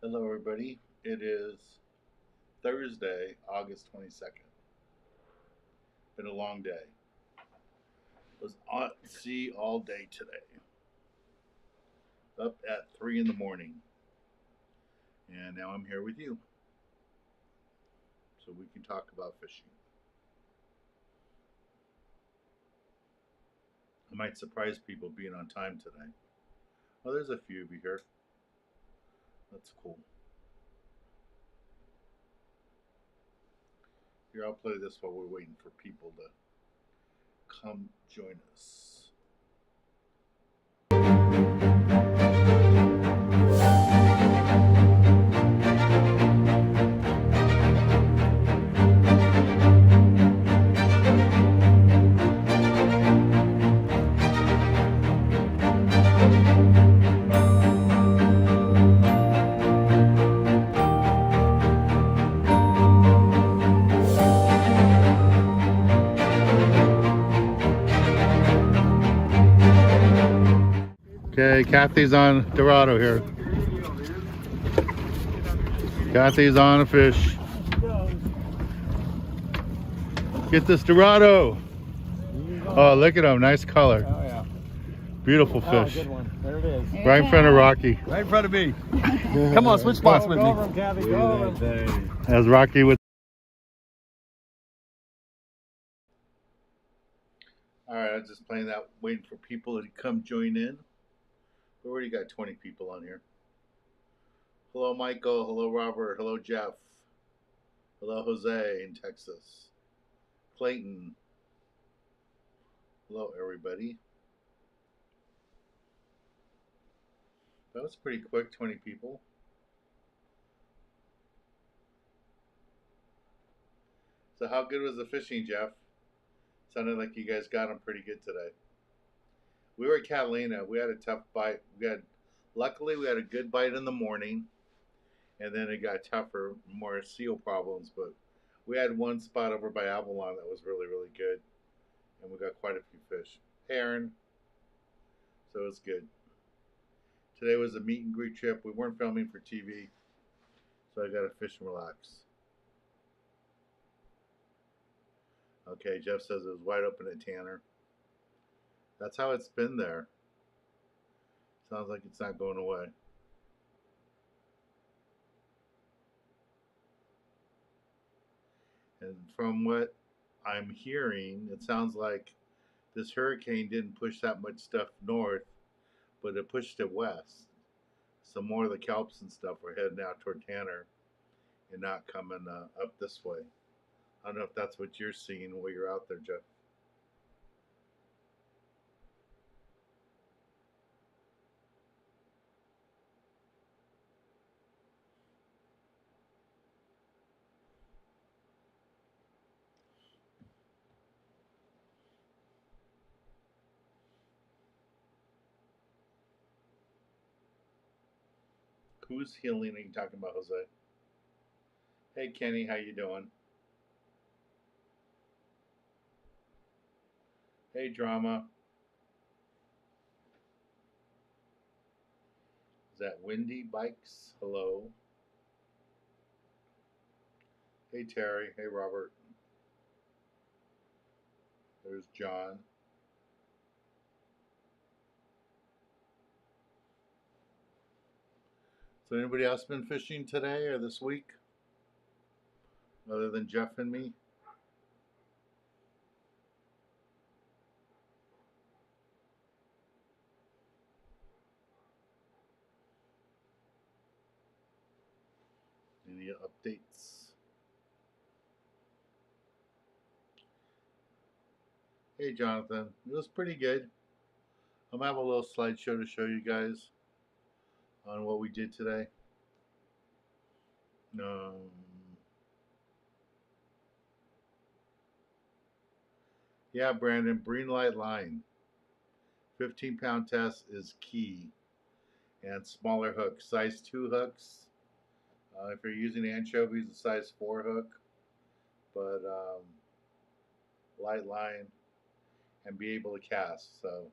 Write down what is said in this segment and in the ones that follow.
Hello, everybody. It is Thursday, August 22nd. Been a long day. Was at sea all day today. Up at 3 in the morning. And now I'm here with you. So we can talk about fishing. I might surprise people being on time today. Oh, there's a few of you here. That's cool. Here, I'll play this while we're waiting for people to come join us. Okay, Kathy's on Dorado here. Kathy's on a fish. Get this Dorado. Oh, look at him. Nice color. Oh, yeah. Beautiful Oh, fish. good one. There it is. Right in front of Rocky. Right in front of me. Come on, switch spots with me. Go over him, Kathy. Go over him. As Rocky with. Alright, I was just playing that, waiting for people to come join in. We already got 20 people on here. Hello, Michael. Hello, Robert. Hello, Jeff. Hello, Jose in Texas. Clayton. Hello, everybody. That was pretty quick, 20 people. So how good was the fishing, Jeff? Sounded like you guys got them pretty good today. We were at Catalina. We had a tough bite. Luckily, we had a good bite in the morning, and then it got tougher, more seal problems. But we had one spot over by Avalon that was really, really good, and we got quite a few fish. Hey, Aaron. So it was good. Today was a meet and greet trip. We weren't filming for TV, so I got to fish and relax. Okay, Jeff says it was wide open at Tanner. That's how it's been there. Sounds like it's not going away. And from what I'm hearing, it sounds like this hurricane didn't push that much stuff north, but it pushed it west. So more of the kelps and stuff were heading out toward Tanner and not coming up this way. I don't know if that's what you're seeing while you're out there, Jeff. Who's healing? Are you talking about, Jose? Hey, Kenny, how you doing? Hey, Drama. Is that Windy Bikes? Hello. Hey, Terry. Hey, Robert. There's John. So anybody else been fishing today or this week? Other than Jeff and me? Any updates? Hey, Jonathan. It was pretty good. I'm gonna have a little slideshow to show you guys on what we did today. Um, yeah, Brandon, green light line. 15-pound test is key. And smaller hooks, size 2 hooks. If you're using anchovies, a size 4 hook. But light line and be able to cast. So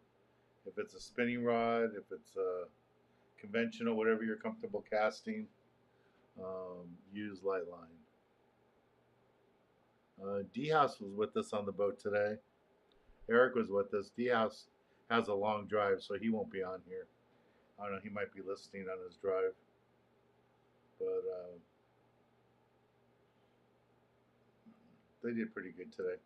if it's a spinning rod, if it's a conventional, whatever you're comfortable casting, Use light line. D-House was with us on the boat today. Eric was with us. D-House has a long drive, so he won't be on here. I don't know, he might be listening on his drive. But they did pretty good today.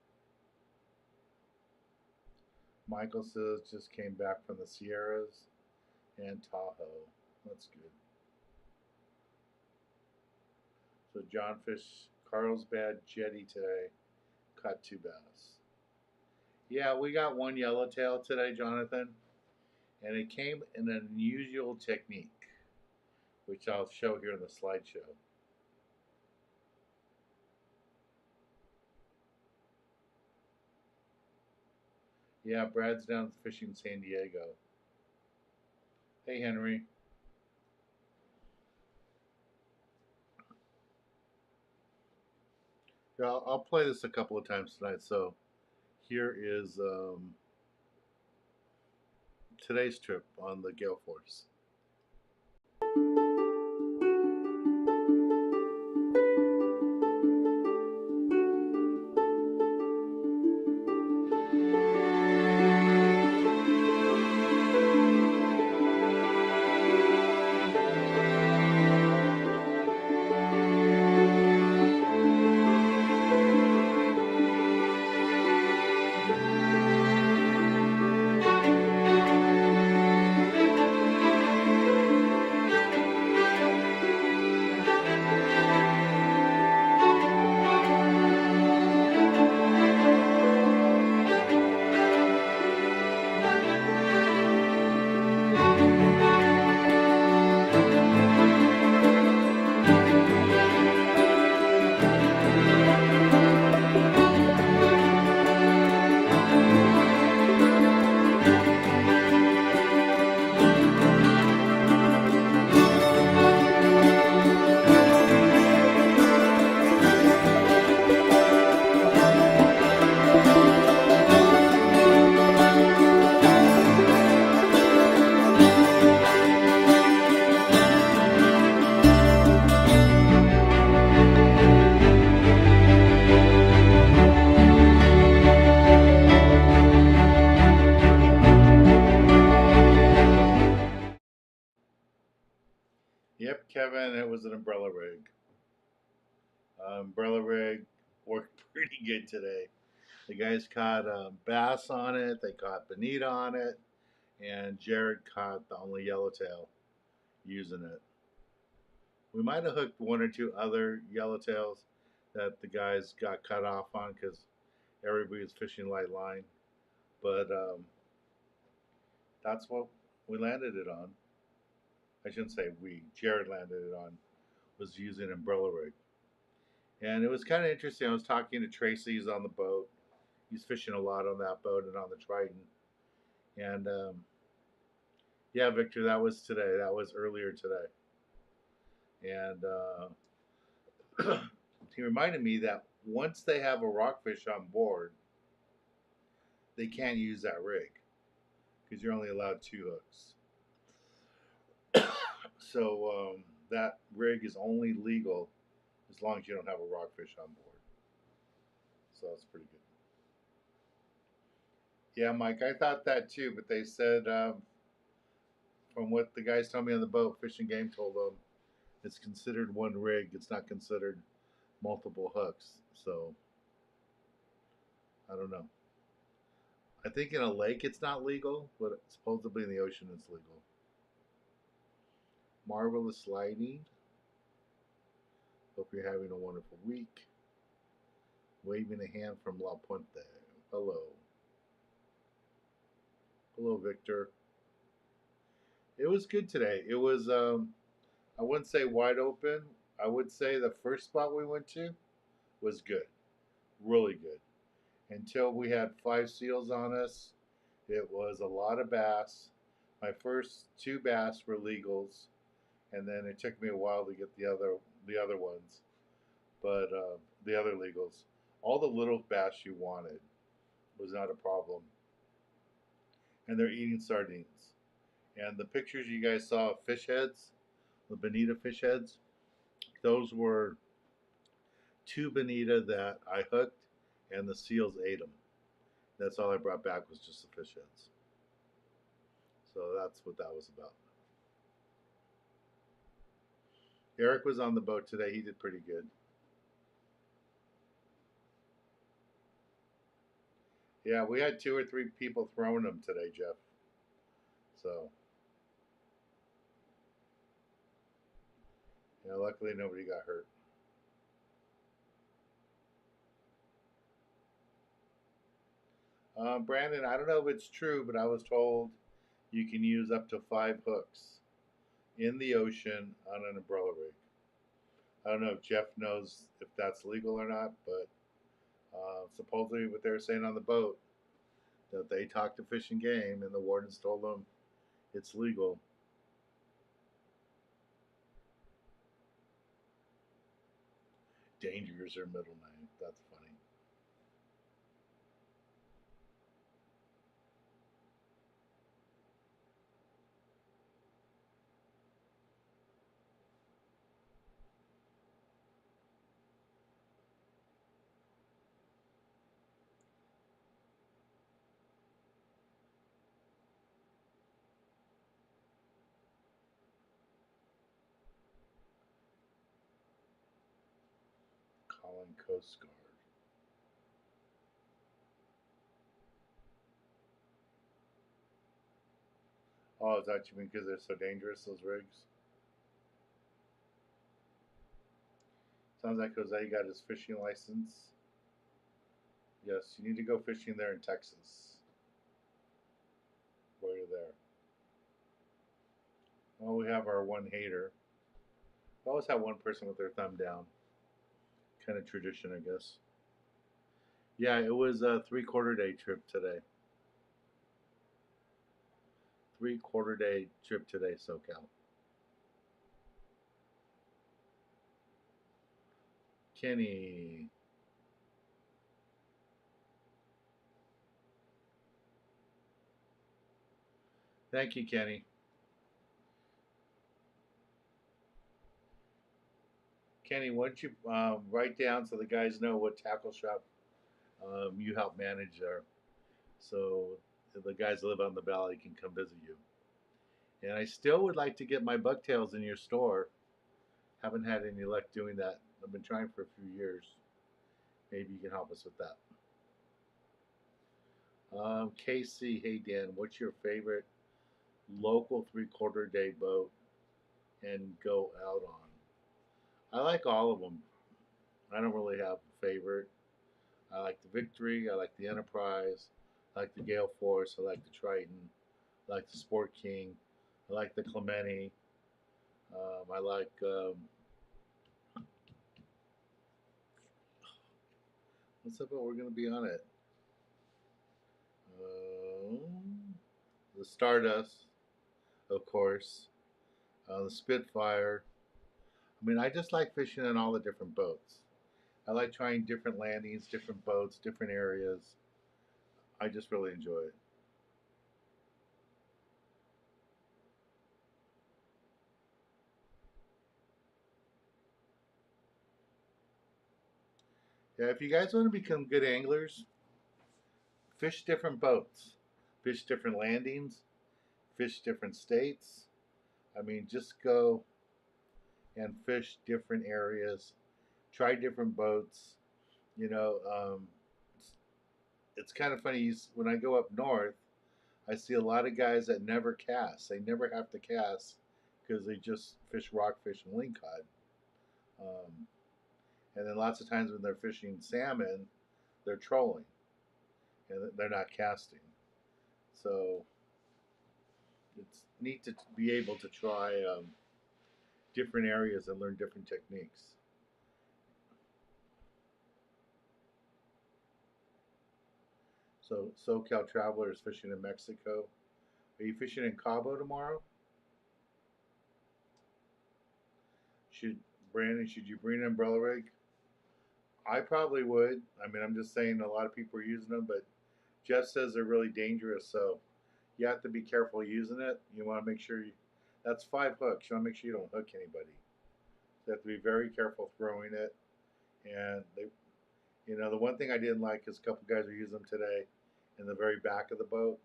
Michael says just came back from the Sierras and Tahoe. That's good. So John Fish, Carlsbad Jetty today. Caught 2 bass. Yeah, we got 1 yellowtail today, Jonathan. And it came in an unusual technique, which I'll show here in the slideshow. Yeah, Brad's down fishing San Diego. Hey, Henry. Yeah, I'll play this a couple of times tonight. So here is today's trip on the Gale Force. Yep, Kevin, it was an umbrella rig. Umbrella rig worked pretty good today. The guys caught bass on it, they caught bonita on it, and Jared caught the only yellowtail using it. We might have hooked 1 or 2 other yellowtails that the guys got cut off on because everybody was fishing light line. But that's what we landed it on. I shouldn't say we. Jared landed it on. Was using an umbrella rig. And it was kind of interesting. I was talking to Tracy. He's on the boat. He's fishing a lot on that boat and on the Triton. And yeah, Victor, that was today. That was earlier today. And he reminded me that once they have a rockfish on board, they can't use that rig because you're only allowed 2 hooks. So that rig is only legal as long as you don't have a rockfish on board. So that's pretty good. Yeah, Mike, I thought that too, but they said from what the guys told me on the boat, Fish and Game told them, it's considered 1 rig. It's not considered multiple hooks. So I don't know. I think in a lake it's not legal, but supposedly in the ocean it's legal. Marvelous sliding. Hope you're having a wonderful week. Waving a hand from La Puente. Hello. Hello, Victor. It was good today. It was, I wouldn't say wide open. I would say the first spot we went to was good. Really good. Until we had 5 seals on us. It was a lot of bass. My first 2 bass were legals, and then it took me a while to get the other ones. But the other legals, all the little bass you wanted was not a problem. And they're eating sardines. And the pictures you guys saw of fish heads, the bonita fish heads, Those were two bonita that I hooked, and the seals ate them. That's all I brought back was just the fish heads. So that's what that was about. Eric was on the boat today. He did pretty good. Yeah, we had 2 or 3 people throwing them today, Jeff. So, yeah, luckily nobody got hurt. Brandon, I don't know if it's true, but I was told you can use up to 5 hooks in the ocean on an umbrella rig. I don't know if Jeff knows if that's legal or not, but supposedly what they were saying on the boat, that they talked to Fish and Game and the wardens told them it's legal. Danger is their middle name. That's funny. Calling Coast Guard. Oh, is that you mean because they're so dangerous, those rigs? Sounds like Jose got his fishing license. Yes, you need to go fishing there in Texas while you're there. Well, we have our one hater. We always have one person with their thumb down. Kind of tradition, I guess. Yeah, it was a 3/4 day trip today. 3/4 day trip today, SoCal. Kenny. Thank you, Kenny. Kenny, why don't you write down so the guys know what tackle shop you help manage there, so the guys that live on the valley can come visit you. And I still would like to get my bucktails in your store. Haven't had any luck doing that. I've been trying for a few years. Maybe you can help us with that. KC, hey Dan, what's your favorite local 3/4 day boat and go out on? I like all of them. I don't really have a favorite. I like the Victory. I like the Enterprise. I like the Gale Force. I like the Triton. I like the Sport King. I like the Clemente. I like what's up? We're going to be on it. The Stardust, of course. The Spitfire. I mean, I just like fishing in all the different boats. I like trying different landings, different boats, different areas. I just really enjoy it. Yeah, if you guys want to become good anglers, fish different boats, fish different landings, fish different states. I mean, just go and fish different areas, try different boats. You know, it's kind of funny. When I go up north, I see a lot of guys that never cast. They never have to cast because they just fish rockfish and lingcod. Um, and then lots of times when they're fishing salmon, they're trolling and they're not casting. So it's neat to be able to try different areas and learn different techniques. So SoCal Traveler is fishing in Mexico. Are you fishing in Cabo tomorrow? Should Brandon? Should you bring an umbrella rig? I probably would. I mean, I'm just saying a lot of people are using them, but Jeff says they're really dangerous. So you have to be careful using it. You want to make sure that's 5 hooks. You want to make sure you don't hook anybody. So you have to be very careful throwing it. And they, you know, the one thing I didn't like is a couple guys are using them today in the very back of the boat.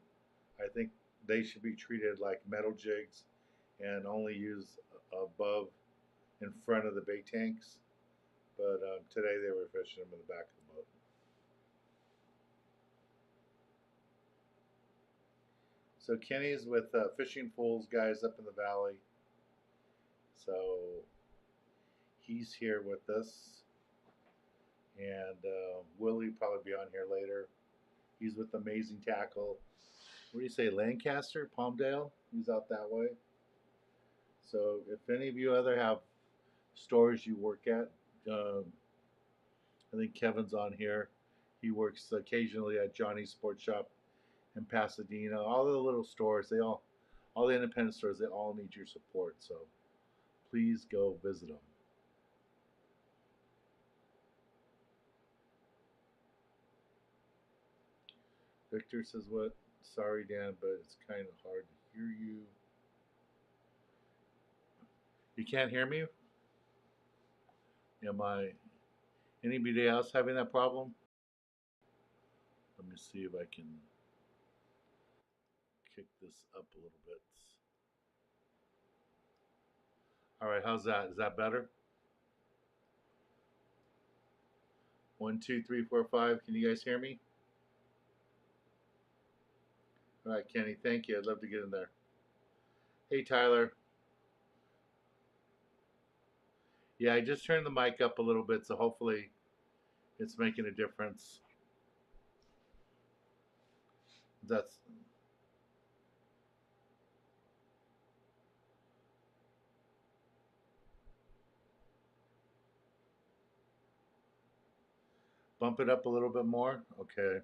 I think they should be treated like metal jigs and only used above in front of the bait tanks. But today they were fishing them in the back of the boat. So Kenny's with Fishing Fools guys up in the valley. So he's here with us. And Willie will probably be on here later. He's with Amazing Tackle. What do you say, Lancaster, Palmdale? He's out that way. So if any of you other have stores you work at, I think Kevin's on here. He works occasionally at Johnny's Sports Shop in Pasadena. All the little stores, all the independent stores, they all need your support. So please go visit them. Victor says what? Sorry, Dan, but it's kind of hard to hear you. You can't hear me? Am I? Anybody else having that problem? Let me see if I can kick this up a little bit. All right, how's that? Is that better? 1, 2, 3, 4, 5. Can you guys hear me? All right, Kenny, thank you. I'd love to get in there. Hey, Tyler. Yeah, I just turned the mic up a little bit, so hopefully it's making a difference. That's bump it up a little bit more. Okay.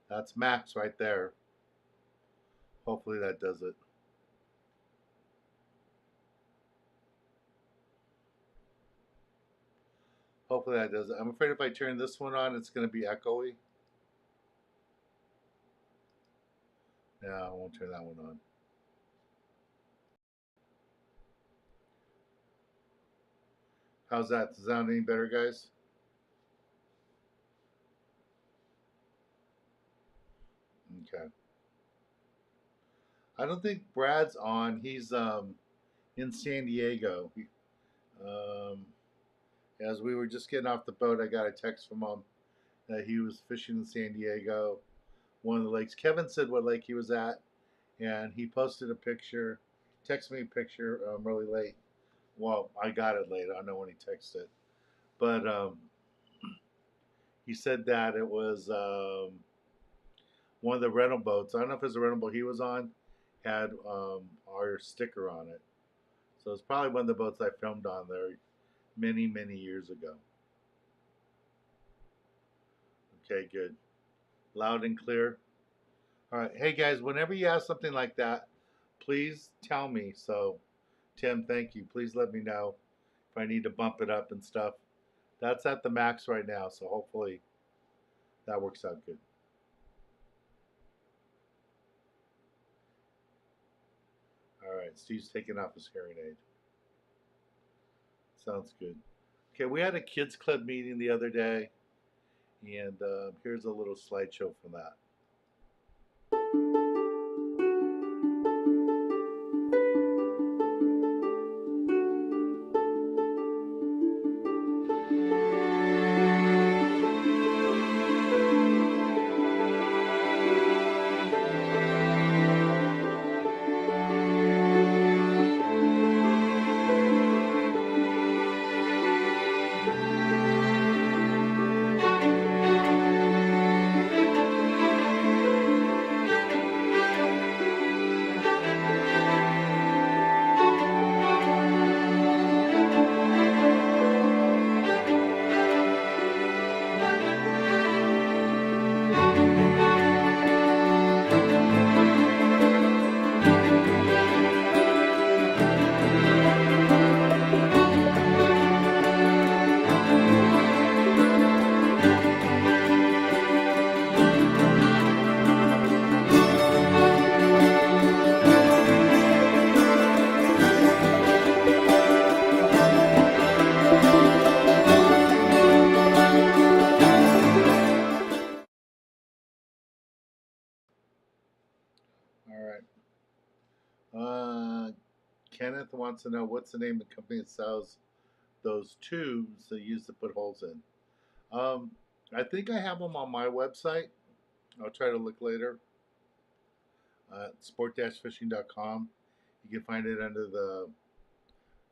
That's max right there. Hopefully that does it. Hopefully that does it. I'm afraid if I turn this one on, it's going to be echoey. No, I won't turn that one on. How's that? Does that sound any better, guys? Okay. I don't think Brad's on. He's in San Diego. As we were just getting off the boat, I got a text from him that he was fishing in San Diego, one of the lakes. Kevin said what lake he was at, and he posted a picture, texted me a picture really late. Well, I got it late. I don't know when he texted it. But he said that it was one of the rental boats. I don't know if it was a rental boat he was on, had our sticker on it. So it's probably one of the boats I filmed on there many, many years ago. Okay, good. Loud and clear. All right. Hey, guys, whenever you have something like that, please tell me. So, Tim, thank you. Please let me know if I need to bump it up and stuff. That's at the max right now, so hopefully that works out good. All right, Steve's taking off his hearing aid. Sounds good. Okay, we had a kids club meeting the other day, and here's a little slideshow from that. Kenneth wants to know what's the name of the company that sells those tubes they use to put holes in. I think I have them on my website. I'll try to look later. Sport-fishing.com. You can find it under the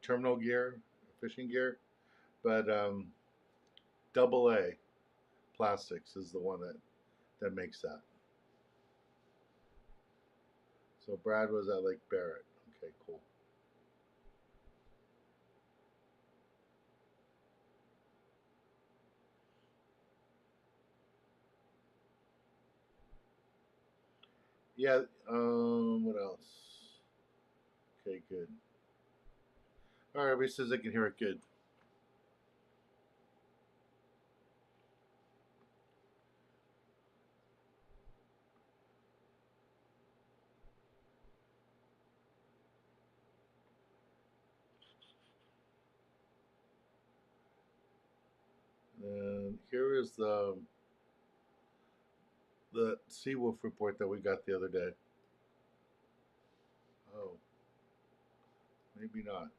terminal gear, fishing gear. But Double A Plastics is the one that makes that. So Brad was at Lake Barrett. Okay, cool. Yeah, what else? Okay, good. All right, everybody says they can hear it good. And here is the Seawolf report that we got the other day. Oh, maybe not.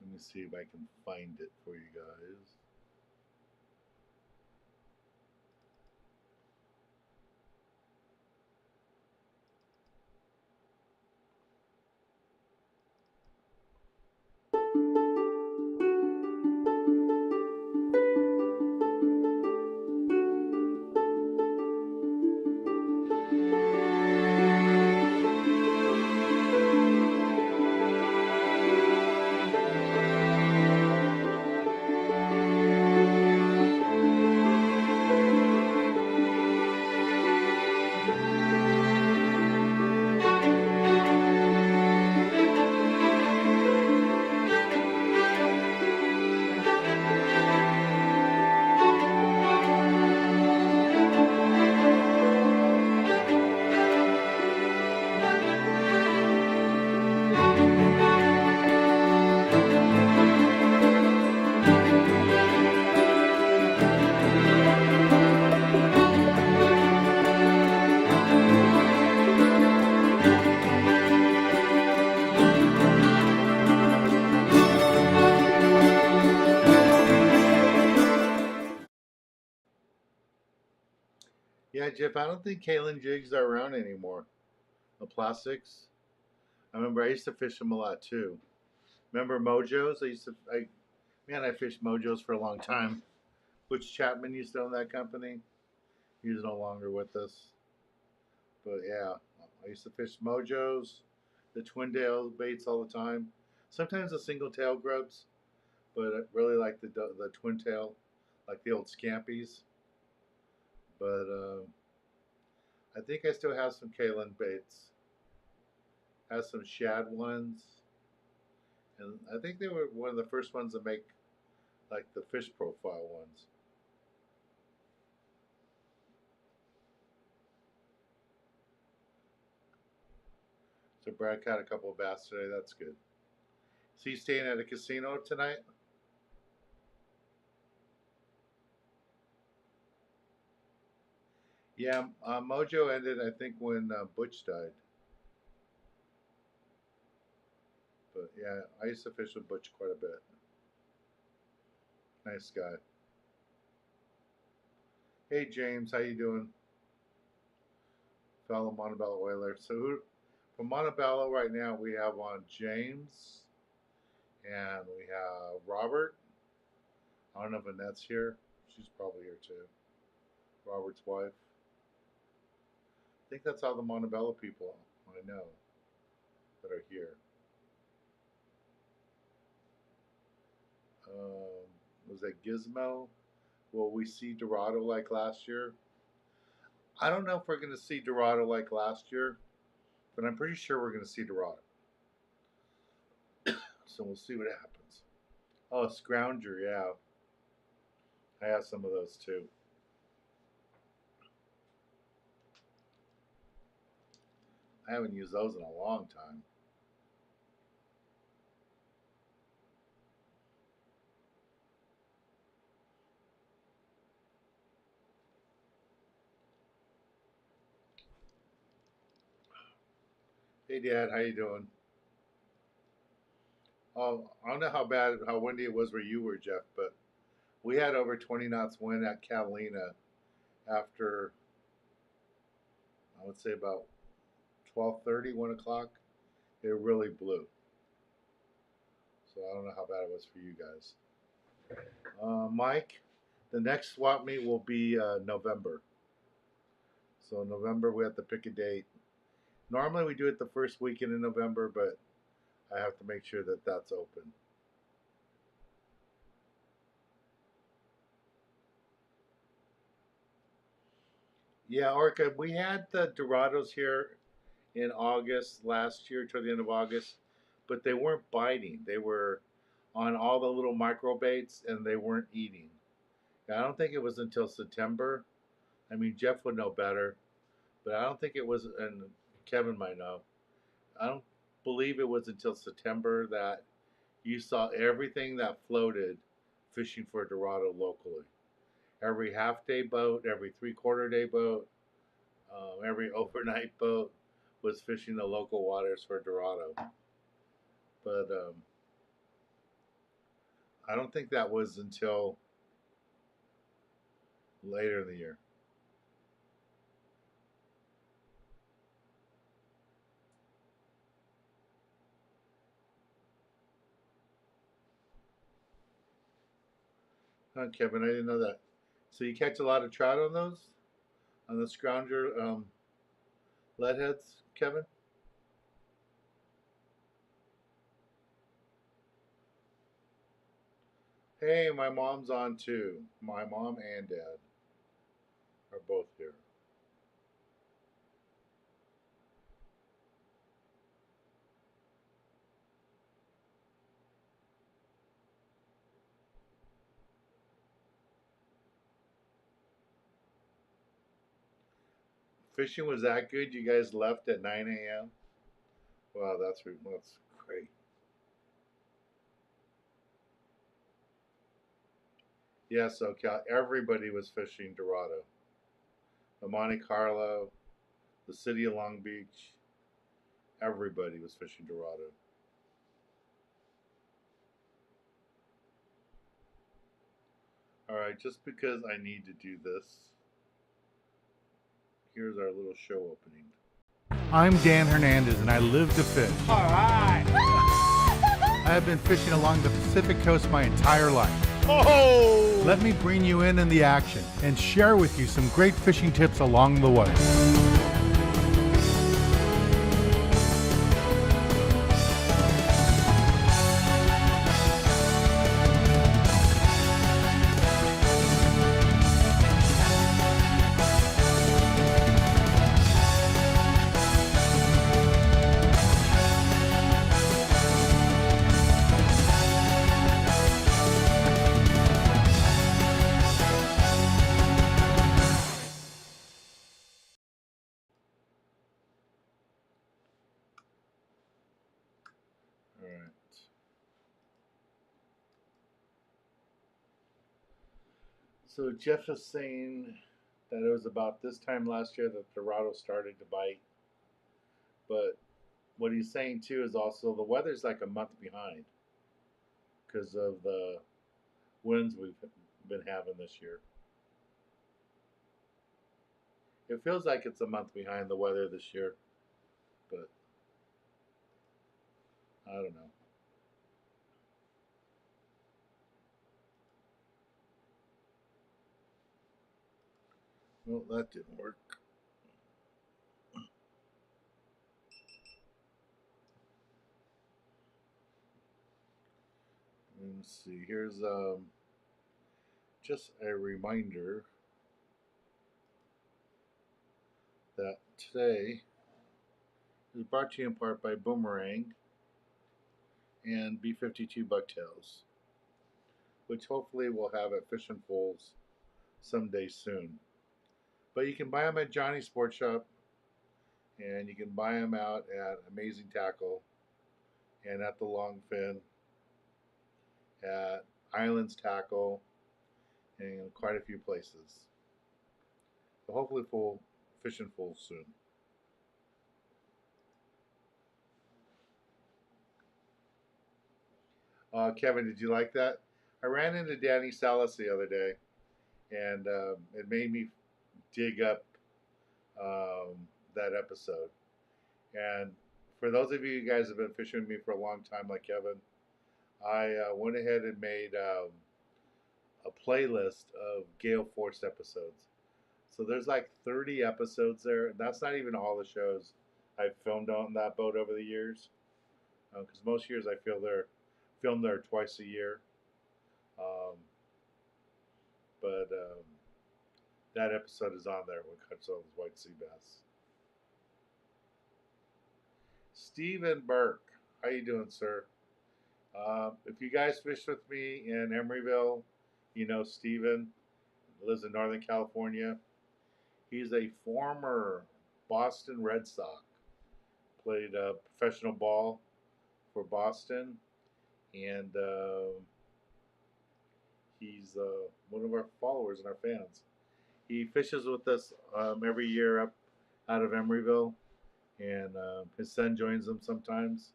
Let me see if I can find it for you guys. Yeah, Jeff, I don't think Kalen jigs are around anymore. The plastics. I remember I used to fish them a lot too. Remember Mojos? I fished Mojos for a long time. Butch Chapman used to own that company. He's no longer with us. But yeah, I used to fish Mojos, the twin tail baits all the time. Sometimes the single tail grubs, but I really like the twin tail, like the old scampies. But I think I still have some Kalen baits. Has some shad ones, and I think they were one of the first ones to make like the fish profile ones. So Brad caught a couple of bass today. That's good. So you staying at a casino tonight? Yeah, Mojo ended I think when Butch died. But yeah, I used to fish with Butch quite a bit. Nice guy. Hey James, how you doing? Fellow Montebello Oiler. So from Montebello right now we have on James and we have Robert. I don't know if Annette's here. She's probably here too. Robert's wife. I think that's all the Montebello people I know that are here. Was that Gizmo? Will we see Dorado like last year? I don't know if we're going to see Dorado like last year, but I'm pretty sure we're going to see Dorado. So we'll see what happens. Oh, Scrounger, yeah. I have some of those too. I haven't used those in a long time. Hey Dad, how you doing? Oh, I don't know how windy it was where you were, Jeff, but we had over 20 knots wind at Catalina after I would say about 12:30, 1 o'clock. It really blew. So I don't know how bad it was for you guys. Mike, the next swap meet will be November. So November we have to pick a date. Normally we do it the first weekend in November, but I have to make sure that that's open. Yeah, Orca, we had the Dorados here in August last year, toward the end of August, but they weren't biting. They were on all the little micro baits and they weren't eating. I don't think it was until September. I mean, Jeff would know better, but I don't think it was, and Kevin might know. I don't believe it was until September that you saw everything that floated fishing for Dorado locally. Every half day boat, every 3/4 day boat, every overnight boat was fishing the local waters for Dorado. But I don't think that was until later in the year. Huh, Kevin, I didn't know that. So you catch a lot of trout on those? On the scrounger lead heads, Kevin? Hey, my mom's on too. My mom and dad are both here. Fishing was that good? You guys left at 9 a.m.? Wow, that's great. Yeah, so everybody was fishing Dorado. The Monte Carlo, the city of Long Beach, everybody was fishing Dorado. All right, just because I need to do this, here's our little show opening. I'm Dan Hernandez and I live to fish. All right. I have been fishing along the Pacific coast my entire life. Oh! Let me bring you in the action and share with you some great fishing tips along the way. All right. So Jeff is saying that it was about this time last year that Dorado started to bite. But what he's saying too is also the weather's like a month behind because of the winds we've been having this year. It feels like it's a month behind the weather this year, but I don't know. Well, that didn't work. Let me see. Here's just a reminder that today is brought to you in part by Boomerang and B52 Bucktails, which hopefully we'll have at Fish and Fools someday soon. But you can buy them at Johnny's Sport Shop, and you can buy them out at Amazing Tackle and at the Longfin, at Islands Tackle, and quite a few places. So hopefully we'll Fish and Fools soon. Kevin, did you like that? I ran into Danny Salas the other day, and it made me dig up um, that episode. And for those of you guys who have been fishing with me for a long time, like Kevin, I went ahead and made a playlist of Gale Force episodes. So there's like 30 episodes there. That's not even all the shows I've filmed on that boat over the years. Because most years I feel they're filmed there twice a year. Um, but that episode is on there when catch all those white sea bass. Stephen Burke, how you doing, sir? If you guys fished with me in Emeryville, you know Stephen lives in Northern California. He's a former Boston Red Sox. Played professional ball for Boston, and he's one of our followers and our fans. He fishes with us every year up out of Emeryville, and his son joins them sometimes.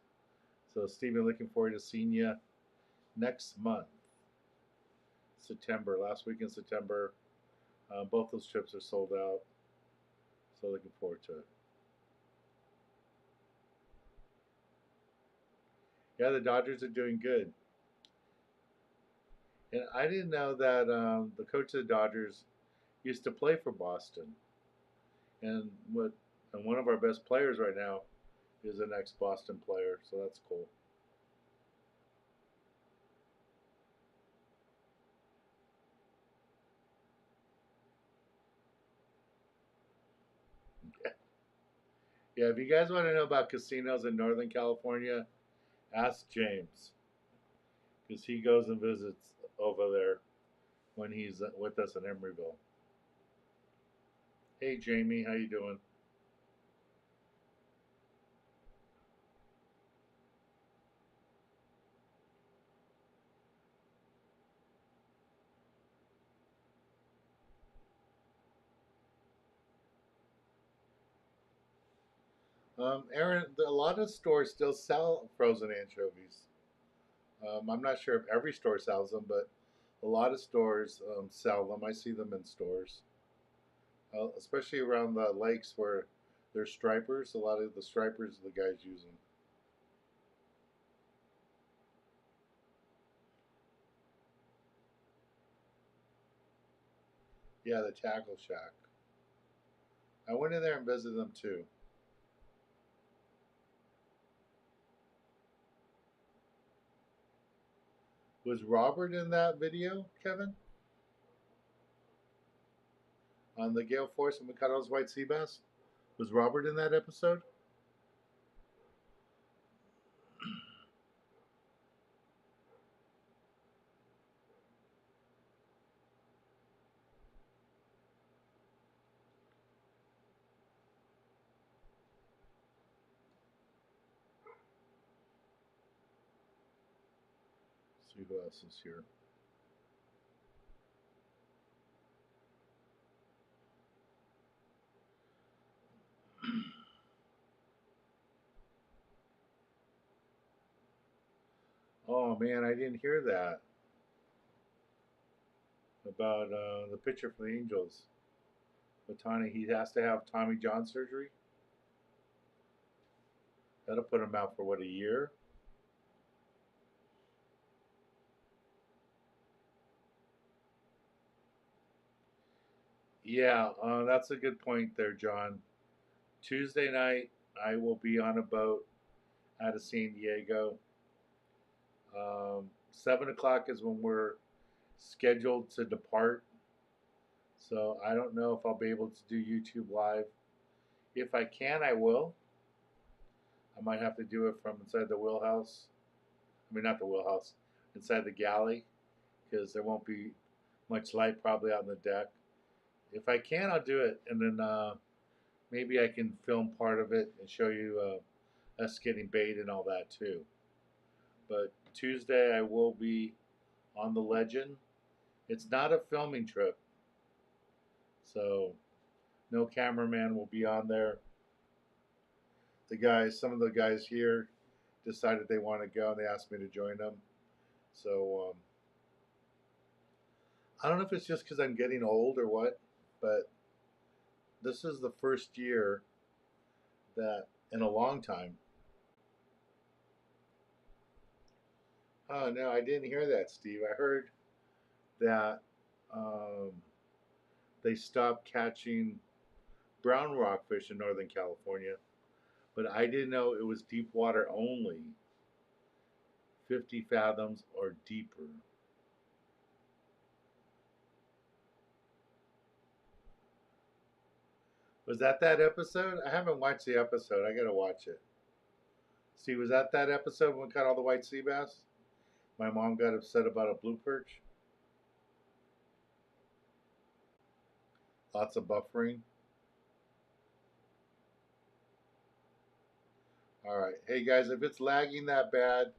So, Stephen, looking forward to seeing you next month, September, last week in September. Both those trips are sold out, so looking forward to it. Yeah, the Dodgers are doing good. And I didn't know that the coach of the Dodgers used to play for Boston. And one of our best players right now is an ex-Boston player, so that's cool. Yeah, if you guys want to know about casinos in Northern California, ask James, because he goes and visits over there when he's with us in Emeryville. Hey, Jamie, how you doing? Aaron, a lot of stores still sell frozen anchovies. I'm not sure if every store sells them, but a lot of stores sell them. I see them in stores, especially around the lakes where there's stripers. A lot of the stripers, the guys use them. Yeah, the Tackle Shack. I went in there and visited them too. Was Robert in that video, Kevin? On the Gale Force and Mikado's White Sea Bass? Was Robert in that episode? Let's see who else is here. Oh man, I didn't hear that about the pitcher for the Angels. Otani, he has to have Tommy John surgery. That'll put him out for what, a year? Yeah, that's a good point there, John. Tuesday night, I will be on a boat out of San Diego. 7 o'clock is when we're scheduled to depart. So I don't know if I'll be able to do YouTube Live. If I can, I will. I might have to do it from inside the wheelhouse. I mean, not the wheelhouse, inside the galley, because there won't be much light probably out on the deck. If I can, I'll do it, and then maybe I can film part of it and show you us getting bait and all that too. But Tuesday I will be on the Legend. It's not a filming trip, so no cameraman will be on there. Some of the guys here decided they want to go and they asked me to join them. So I don't know if it's just because I'm getting old or what, but this is the first year that in a long time. Oh no, I didn't hear that, Steve. I heard that um, they stopped catching brown rockfish in Northern California, but I didn't know it was deep water only, 50 fathoms or deeper. Was that episode? I haven't watched the episode. I gotta watch it. See, was that episode when we caught all the white sea bass? My mom got upset about a blue perch. Lots of buffering. All right. Hey guys, if it's lagging that bad,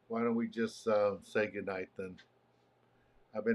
why don't we just say goodnight then? I've been